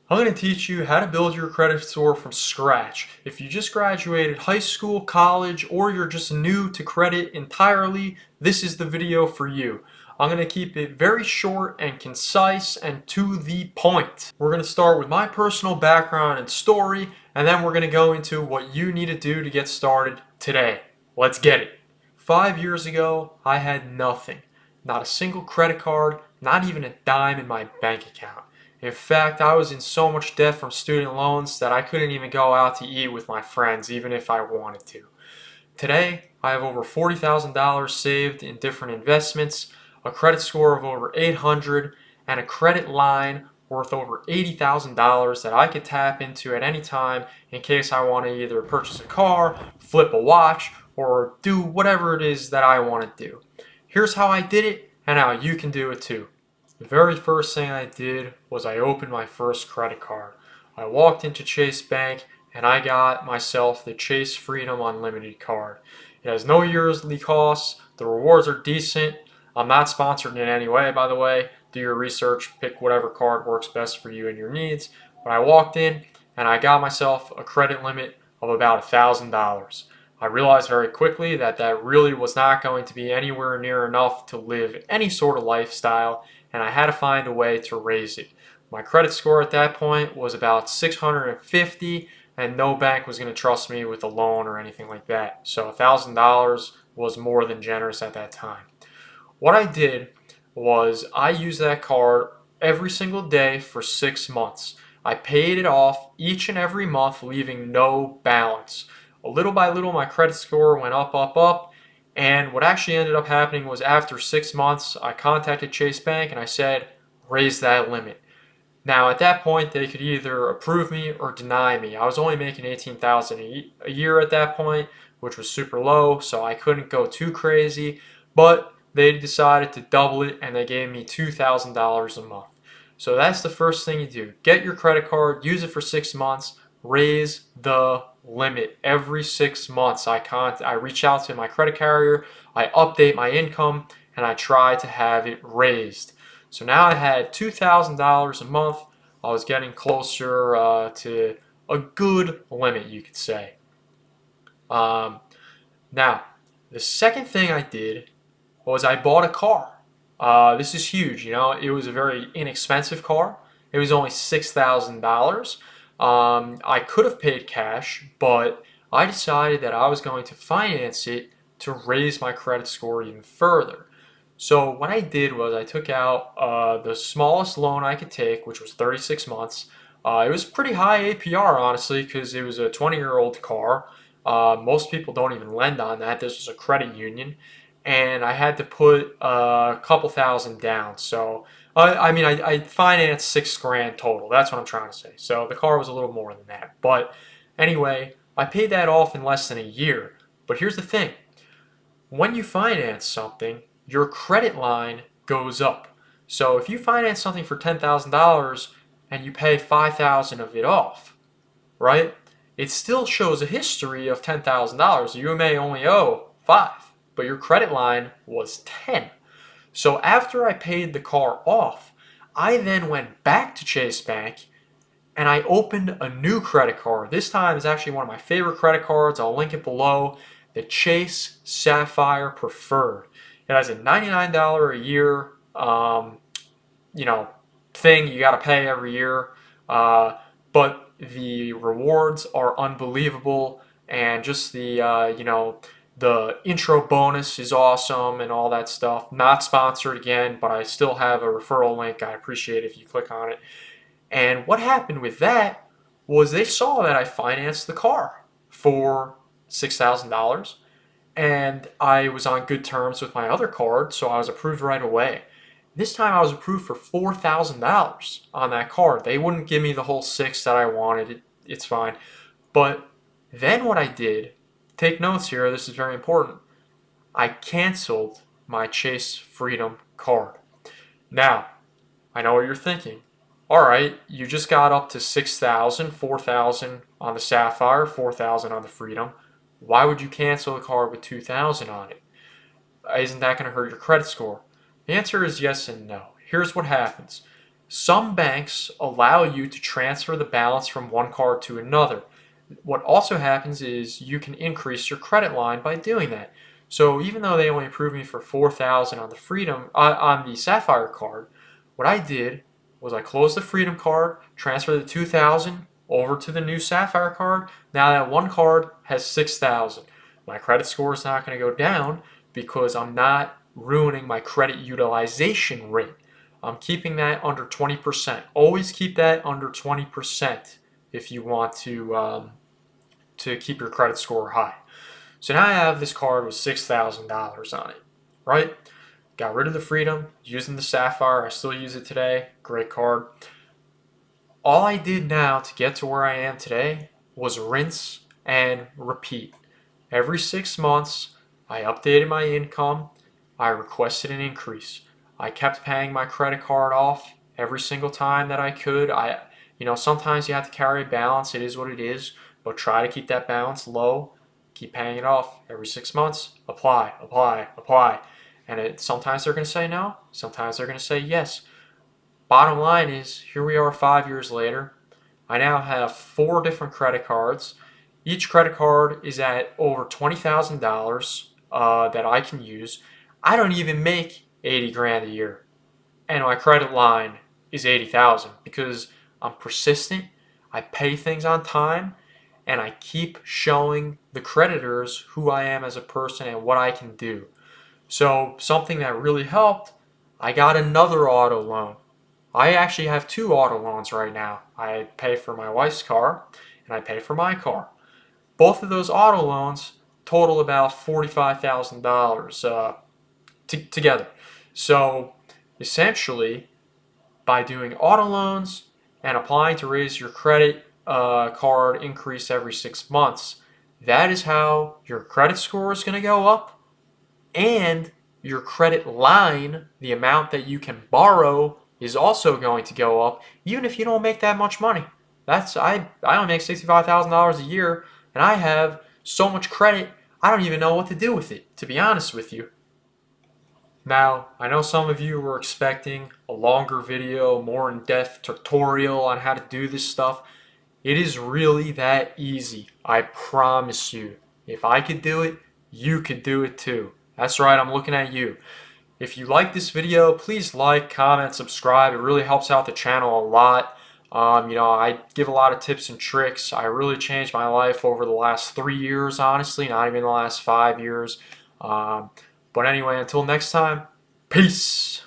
I'm going to teach you how to build your credit score from scratch. If you just graduated high school, college, or you're just new to credit entirely, this is the video for you. I'm going to keep it very short and concise and to the point. We're going to start with my personal background and story, and then we're going to go into what you need to do to get started today. Let's get it. 5 years ago, I had nothing. Not a single credit card, not even a dime in my bank account. In fact, I was in so much debt from student loans that I couldn't even go out to eat with my friends, even if I wanted to. Today, I have over $40,000 saved in different investments, a credit score of over 800, and a credit line worth over $80,000 that I could tap into at any time in case I want to either purchase a car, flip a watch, or do whatever it is that I want to do. Here's how I did it and how you can do it too. The very first thing I did was I opened my first credit card. I walked into Chase Bank and I got myself the Chase Freedom Unlimited card. It has no yearly costs. The rewards are decent. I'm not sponsored in any way, by the way. Do your research, pick whatever card works best for you and your needs. But I walked in and I got myself a credit limit of about $1,000. I realized very quickly that that really was not going to be anywhere near enough to live any sort of lifestyle, and I had to find a way to raise it. My credit score at that point was about 650, and no bank was going to trust me with a loan or anything like that. So $1,000 was more than generous at that time. What I did was I used that card every single day for 6 months. I paid it off each and every month, leaving no balance. Little by little, my credit score went up, up, up. And what actually ended up happening was after 6 months, I contacted Chase Bank and I said, raise that limit. Now, at that point, they could either approve me or deny me. I was only making $18,000 a year at that point, which was super low, so I couldn't go too crazy. But they decided to double it and they gave me $2,000 a month. So that's the first thing you do. Get your credit card, use it for 6 months, raise the limit every 6 months. I reach out to my credit carrier, I update my income, and I try to have it raised. So now I had $2,000 a month. I was getting closer to a good limit, you could say. Um, Now, the second thing I did was I bought a car. This is huge. It was a very inexpensive car. It was only $6,000. I could have paid cash, but I decided that I was going to finance it to raise my credit score even further. So what I did was I took out the smallest loan I could take, which was 36 months. It was pretty high APR, honestly, because it was a 20-year-old car. Most people don't even lend on that. This was a credit union. And I had to put a couple thousand down. So, I financed 6 grand total. That's what I'm trying to say. So the car was a little more than that. But anyway, I paid that off in less than a year. But here's the thing. When you finance something, your credit line goes up. So if you finance something for $10,000 and you pay 5,000 of it off, right? It still shows a history of $10,000. You may only owe 5, but your credit line was 10. So after I paid the car off, I then went back to Chase Bank and I opened a new credit card. This time is actually one of my favorite credit cards. I'll link it below. The Chase Sapphire Preferred. It has a $99 a year, you know, thing you got to pay every year. But the rewards are unbelievable, and just the intro bonus is awesome and all that stuff. Not sponsored again, but I still have a referral link. I appreciate it if you click on it. And what happened with that was they saw that I financed the car for $6,000, and I was on good terms with my other card, so I was approved right away. This time I was approved for $4,000 on that card. They wouldn't give me the whole six that I wanted. It's fine. But then what I did, take notes here, this is very important. I canceled my Chase Freedom card. Now, I know what you're thinking. All right, you just got up to 6,000, 4,000 on the Sapphire, 4,000 on the Freedom. Why would you cancel a card with 2,000 on it? Isn't that going to hurt your credit score? The answer is yes and no. Here's what happens. Some banks allow you to transfer the balance from one card to another. What also happens is you can increase your credit line by doing that. So even though they only approved me for $4,000 on the Freedom on the Sapphire card, what I did was I closed the Freedom card, transferred the $2,000 over to the new Sapphire card. Now that one card has $6,000. My credit score is not going to go down because I'm not ruining my credit utilization rate. I'm keeping that under 20%. Always keep that under 20% if you want to keep your credit score high. So now I have this card with $6,000 on it, right? Got rid of the Freedom, using the Sapphire. I still use it today. Great card. All I did now to get to where I am today was rinse and repeat. Every 6 months, I updated my income. I requested an increase. I kept paying my credit card off every single time that I could. Sometimes you have to carry a balance. It is what it is, but try to keep that balance low. Keep paying it off every 6 months. Apply, apply, apply. And sometimes they're going to say no. Sometimes they're going to say yes. Bottom line is, here we are 5 years later. I now have 4 different credit cards. Each credit card is at over $20,000 that I can use. I don't even make 80 grand a year, and my credit line is 80,000 because I'm persistent. I pay things on time, and I keep showing the creditors who I am as a person and what I can do. So something that really helped, I got another auto loan. I actually have 2 auto loans right now. I pay for my wife's car and I pay for my car. Both of those auto loans total about $45,000 together. So essentially, by doing auto loans and applying to raise your credit card increase every 6 months, that is how your credit score is going to go up, and your credit line, the amount that you can borrow, is also going to go up, even if you don't make that much money. I only make $65,000 a year, and I have so much credit, I don't even know what to do with it, to be honest with you. Now, I know some of you were expecting a longer video, more in-depth tutorial on how to do this stuff. It is really that easy, I promise you. If I could do it, you could do it too. That's right, I'm looking at you. If you like this video, please like, comment, subscribe. It really helps out the channel a lot. I give a lot of tips and tricks. I really changed my life over the last 3 years, honestly, not even the last 5 years. But anyway, until next time, peace.